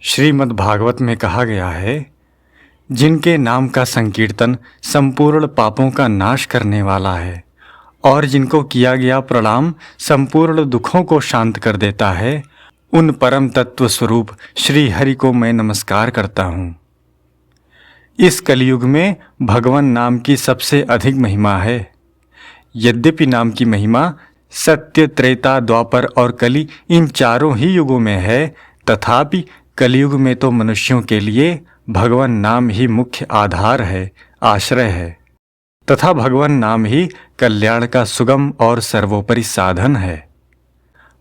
श्रीमद् भागवत में कहा गया है, जिनके नाम का संकीर्तन संपूर्ण पापों का नाश करने वाला है और जिनको किया गया प्रणाम संपूर्ण दुखों को शांत कर देता है, उन परम तत्व स्वरूप श्री हरि को मैं नमस्कार करता हूँ। इस कलयुग में भगवान नाम की सबसे अधिक महिमा है। यद्यपि नाम की महिमा सत्य, त्रेता, द्वापर और कली इन चारों ही युगों में है, तथापि कलयुग में तो मनुष्यों के लिए भगवान नाम ही मुख्य आधार है, आश्रय है, तथा भगवान नाम ही कल्याण का सुगम और सर्वोपरि साधन है।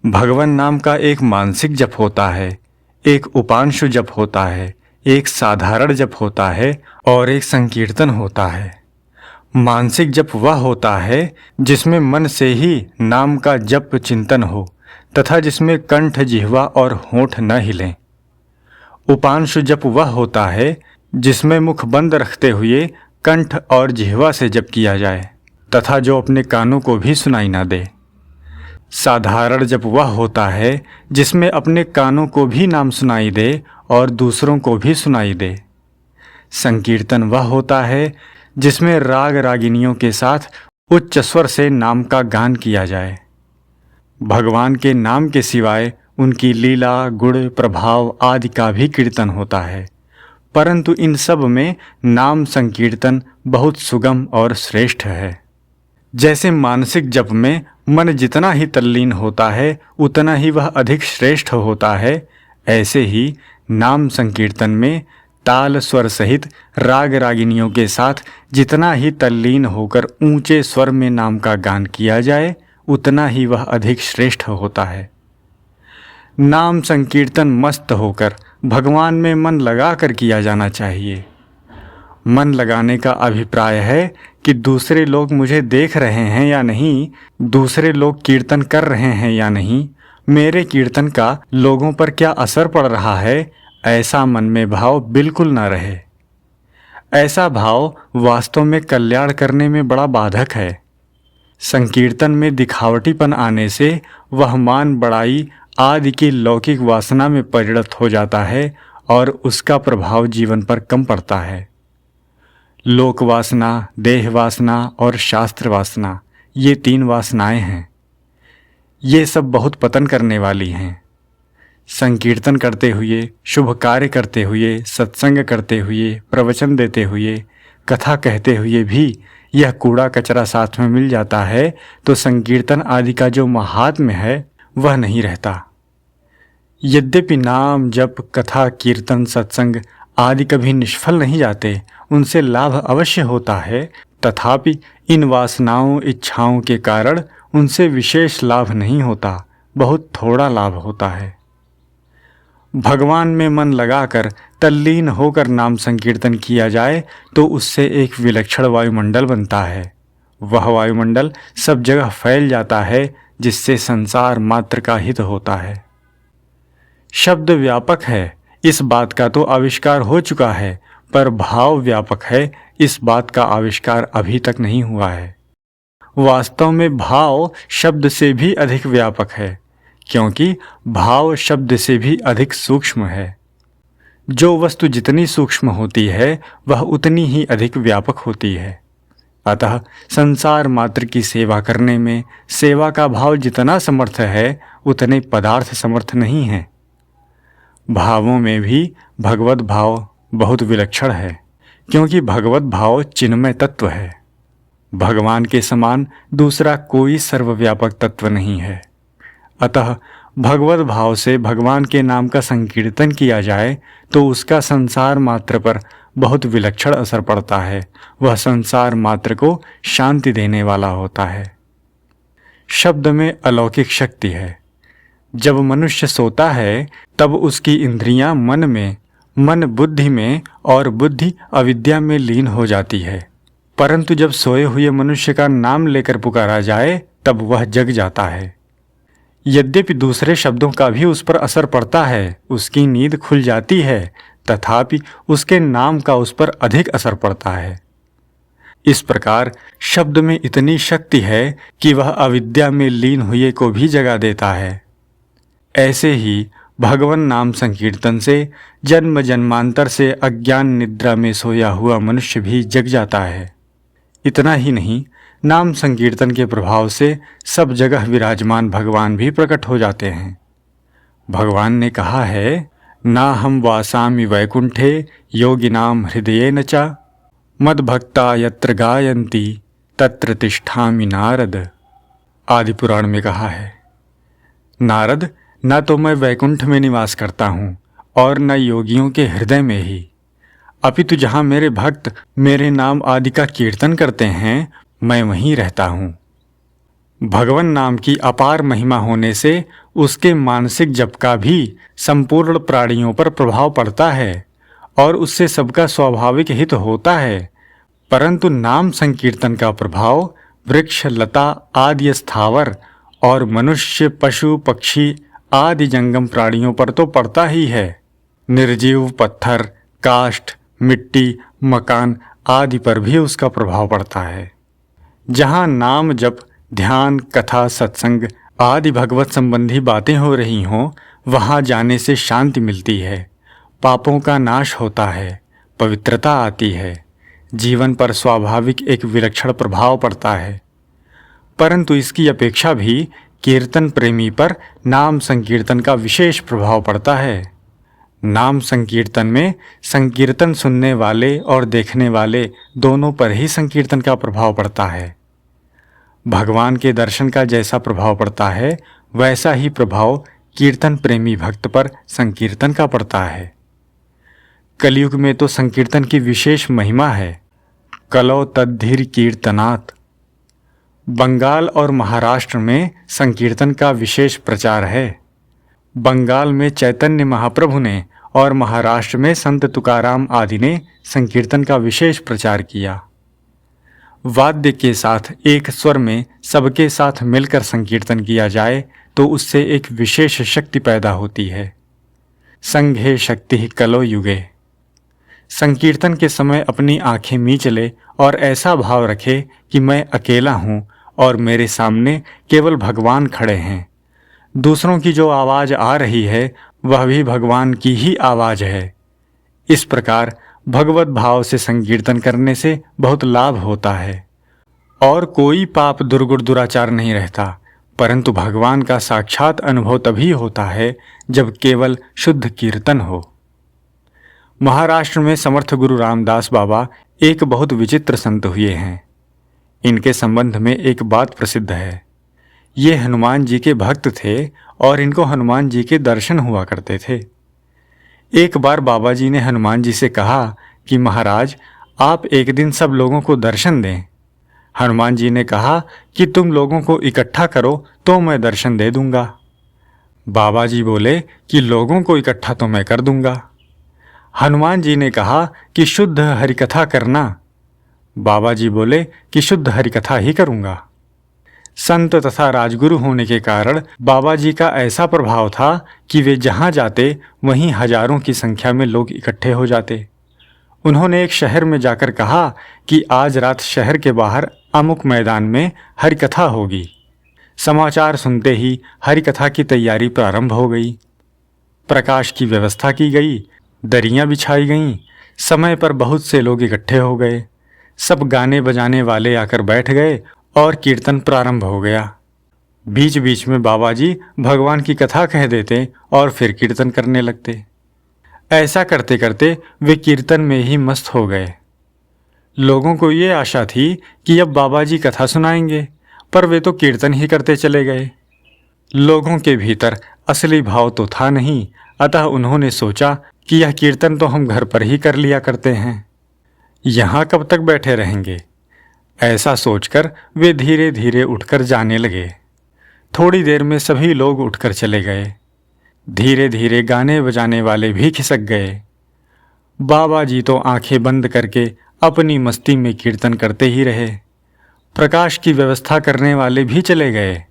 भगवान नाम का एक मानसिक जप होता है, एक उपांशु जप होता है, एक साधारण जप होता है और एक संकीर्तन होता है। मानसिक जप वह होता है जिसमें मन से ही नाम का जप चिंतन हो तथा जिसमें कंठ, जिह्वा और होंठ न हिलें। उपांशु जप वह होता है जिसमें मुख बंद रखते हुए कंठ और जिह्वा से जप किया जाए तथा जो अपने कानों को भी सुनाई ना दे। साधारण जप वह होता है जिसमें अपने कानों को भी नाम सुनाई दे और दूसरों को भी सुनाई दे। संकीर्तन वह होता है जिसमें राग रागिनियों के साथ उच्च स्वर से नाम का गान किया जाए। भगवान के नाम के सिवाय उनकी लीला, गुण, प्रभाव आदि का भी कीर्तन होता है, परंतु इन सब में नाम संकीर्तन बहुत सुगम और श्रेष्ठ है। जैसे मानसिक जप में मन जितना ही तल्लीन होता है उतना ही वह अधिक श्रेष्ठ होता है, ऐसे ही नाम संकीर्तन में ताल स्वर सहित राग रागिनियों के साथ जितना ही तल्लीन होकर ऊंचे स्वर में नाम का गान किया जाए उतना ही वह अधिक श्रेष्ठ होता है। नाम संकीर्तन मस्त होकर भगवान में मन लगाकर किया जाना चाहिए। मन लगाने का अभिप्राय है कि दूसरे लोग मुझे देख रहे हैं या नहीं, दूसरे लोग कीर्तन कर रहे हैं या नहीं, मेरे कीर्तन का लोगों पर क्या असर पड़ रहा है, ऐसा मन में भाव बिल्कुल न रहे। ऐसा भाव वास्तव में कल्याण करने में बड़ा बाधक है। संकीर्तन में दिखावटीपन आने से वह मान बढ़ाई आदि की लौकिक वासना में परिणत हो जाता है और उसका प्रभाव जीवन पर कम पड़ता है। लोक वासना, देह वासना और शास्त्र वासना, ये तीन वासनाएं हैं। ये सब बहुत पतन करने वाली हैं। संकीर्तन करते हुए, शुभ कार्य करते हुए, सत्संग करते हुए, प्रवचन देते हुए, कथा कहते हुए भी यह कूड़ा कचरा साथ में मिल जाता है तो संकीर्तन आदि का जो महात्म्य है वह नहीं रहता। यद्यपि नाम, जप, कथा, कीर्तन, सत्संग आदि कभी निष्फल नहीं जाते, उनसे लाभ अवश्य होता है, तथापि इन वासनाओं, इच्छाओं के कारण उनसे विशेष लाभ नहीं होता, बहुत थोड़ा लाभ होता है। भगवान में मन लगाकर तल्लीन होकर नाम संकीर्तन किया जाए तो उससे एक विलक्षण वायुमंडल बनता है। वह वायुमंडल सब जगह फैल जाता है जिससे संसार मात्र का हित होता है। शब्द व्यापक है, इस बात का तो आविष्कार हो चुका है, पर भाव व्यापक है, इस बात का आविष्कार अभी तक नहीं हुआ है। वास्तव में भाव शब्द से भी अधिक व्यापक है, क्योंकि भाव शब्द से भी अधिक सूक्ष्म है। जो वस्तु जितनी सूक्ष्म होती है वह उतनी ही अधिक व्यापक होती है। अतः संसार मात्र की सेवा करने में सेवा का भाव जितना समर्थ है उतने पदार्थ समर्थ नहीं है। भावों में भी भगवत भाव बहुत विलक्षण है, क्योंकि भगवत भाव चिन्मय तत्व है। भगवान के समान दूसरा कोई सर्वव्यापक तत्व नहीं है। अतः भगवत भाव से भगवान के नाम का संकीर्तन किया जाए तो उसका संसार मात्र पर बहुत विलक्षण असर पड़ता है। वह संसार मात्र को शांति देने वाला होता है। शब्द में अलौकिक शक्ति है। जब मनुष्य सोता है तब उसकी इंद्रियां मन में, मन बुद्धि में और बुद्धि अविद्या में लीन हो जाती है, परंतु जब सोए हुए मनुष्य का नाम लेकर पुकारा जाए तब वह जग जाता है। यद्यपि दूसरे शब्दों का भी उस पर असर पड़ता है, उसकी नींद खुल जाती है, तथापि उसके नाम का उस पर अधिक असर पड़ता है। इस प्रकार शब्द में इतनी शक्ति है कि वह अविद्या में लीन हुए को भी जगा देता है। ऐसे ही भगवान नाम संकीर्तन से जन्म जन्मांतर से अज्ञान निद्रा में सोया हुआ मनुष्य भी जग जाता है। इतना ही नहीं, नाम संकीर्तन के प्रभाव से सब जगह विराजमान भगवान भी प्रकट हो जाते हैं। भगवान ने कहा है, ना हम वासामि वैकुंठे योगिनाम हृदयेन च मद्भक्ता यत्र गायन्ति तत्र तिष्ठामि नारद। आदि पुराण में कहा है, नारद, न तो मैं वैकुंठ में निवास करता हूँ और न योगियों के हृदय में ही, अपितु जहाँ मेरे भक्त मेरे नाम आदि का कीर्तन करते हैं, मैं वहीं रहता हूँ। भगवान नाम की अपार महिमा होने से उसके मानसिक जप का भी संपूर्ण प्राणियों पर प्रभाव पड़ता है और उससे सबका स्वाभाविक हित होता है। परंतु नाम संकीर्तन का प्रभाव वृक्ष, लता आदि स्थावर और मनुष्य, पशु, पक्षी आदि जंगम प्राणियों पर तो पड़ता ही है। निर्जीव पत्थर, काष्ठ, मिट्टी, मकान आदि पर भी उसका प्रभाव पड़ता है। जहाँ नाम जप, ध्यान, कथा, सत्संग आदि भगवत संबंधी बातें हो रही हों, वहाँ जाने से शांति मिलती है, पापों का नाश होता है, पवित्रता आती है, जीवन पर स्वाभाविक एक विलक्षण प्रभाव पड़ता है। परंतु इसकी अपेक्षा भी कीर्तन प्रेमी पर नाम संकीर्तन का विशेष प्रभाव पड़ता है। नाम संकीर्तन में संकीर्तन सुनने वाले और देखने वाले दोनों पर ही संकीर्तन का प्रभाव पड़ता है। भगवान के दर्शन का जैसा प्रभाव पड़ता है, वैसा ही प्रभाव कीर्तन प्रेमी भक्त पर संकीर्तन का पड़ता है। कलयुग में तो संकीर्तन की विशेष महिमा है। कलौ तद्धीर कीर्तनात्। बंगाल और महाराष्ट्र में संकीर्तन का विशेष प्रचार है। बंगाल में चैतन्य महाप्रभु ने और महाराष्ट्र में संत तुकाराम आदि ने संकीर्तन का विशेष प्रचार किया। वाद्य के साथ एक स्वर में सबके साथ मिलकर संकीर्तन किया जाए तो उससे एक विशेष शक्ति पैदा होती है। संघे शक्ति कलो युगे। संकीर्तन के समय अपनी आंखें मींच ले और ऐसा भाव रखे कि मैं अकेला हूँ और मेरे सामने केवल भगवान खड़े हैं। दूसरों की जो आवाज़ आ रही है वह भी भगवान की ही आवाज़ है। इस प्रकार भगवत भाव से संकीर्तन करने से बहुत लाभ होता है और कोई पाप दुर्गुण दुराचार नहीं रहता, परंतु भगवान का साक्षात अनुभव तभी होता है जब केवल शुद्ध कीर्तन हो। महाराष्ट्र में समर्थ गुरु रामदास बाबा एक बहुत विचित्र संत हुए हैं। इनके संबंध में एक बात प्रसिद्ध है। ये हनुमान जी के भक्त थे और इनको हनुमान जी के दर्शन हुआ करते थे। एक बार बाबा जी ने हनुमान जी से कहा कि महाराज, आप एक दिन सब लोगों को दर्शन दें। हनुमान जी ने कहा कि तुम लोगों को इकट्ठा करो तो मैं दर्शन दे दूंगा। बाबा जी बोले कि लोगों को इकट्ठा तो मैं कर दूंगा। हनुमान जी ने कहा कि शुद्ध हरिकथा करना। बाबा जी बोले कि शुद्ध हरिकथा ही करूंगा। संत तथा राजगुरु होने के कारण बाबा जी का ऐसा प्रभाव था कि वे जहाँ जाते वहीं हजारों की संख्या में लोग इकट्ठे हो जाते। उन्होंने एक शहर में जाकर कहा कि आज रात शहर के बाहर अमुक मैदान में हरिकथा होगी। समाचार सुनते ही हरिकथा की तैयारी प्रारंभ हो गई। प्रकाश की व्यवस्था की गई, दरियां बिछाई गईं, समय पर बहुत से लोग इकट्ठे हो गए। सब गाने बजाने वाले आकर बैठ गए और कीर्तन प्रारंभ हो गया। बीच बीच में बाबा जी भगवान की कथा कह देते और फिर कीर्तन करने लगते। ऐसा करते करते वे कीर्तन में ही मस्त हो गए। लोगों को ये आशा थी कि अब बाबा जी कथा सुनाएंगे, पर वे तो कीर्तन ही करते चले गए। लोगों के भीतर असली भाव तो था नहीं, अतः उन्होंने सोचा कि यह कीर्तन तो हम घर पर ही कर लिया करते हैं, यहाँ कब तक बैठे रहेंगे। ऐसा सोचकर वे धीरे धीरे उठकर जाने लगे। थोड़ी देर में सभी लोग उठकर चले गए। धीरे धीरे गाने बजाने वाले भी खिसक गए। बाबा जी तो आंखें बंद करके अपनी मस्ती में कीर्तन करते ही रहे। प्रकाश की व्यवस्था करने वाले भी चले गए।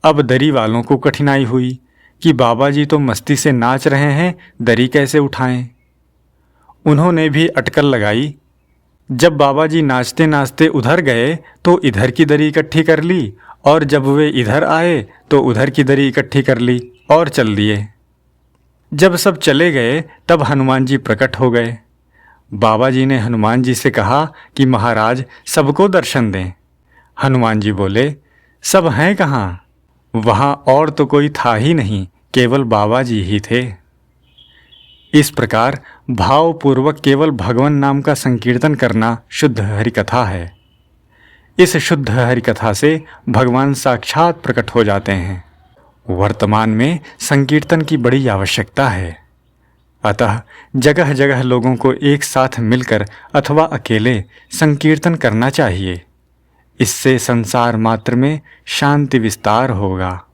अब दरी वालों को कठिनाई हुई कि बाबा जी तो मस्ती से नाच रहे हैं, दरी कैसे उठाएं। उन्होंने भी अटकल लगाई। जब बाबा जी नाचते नाचते उधर गए तो इधर की दरी इकट्ठी कर ली, और जब वे इधर आए तो उधर की दरी इकट्ठी कर ली और चल दिए। जब सब चले गए तब हनुमान जी प्रकट हो गए। बाबा जी ने हनुमान जी से कहा कि महाराज सबको दर्शन दें। हनुमान जी बोले, सब हैं कहाँ? वहाँ और तो कोई था ही नहीं, केवल बाबा जी ही थे। इस प्रकार भावपूर्वक केवल भगवान नाम का संकीर्तन करना शुद्ध हरिकथा है। इस शुद्ध हरिकथा से भगवान साक्षात प्रकट हो जाते हैं। वर्तमान में संकीर्तन की बड़ी आवश्यकता है। अतः जगह जगह लोगों को एक साथ मिलकर अथवा अकेले संकीर्तन करना चाहिए। इससे संसार मात्र में शांति विस्तार होगा।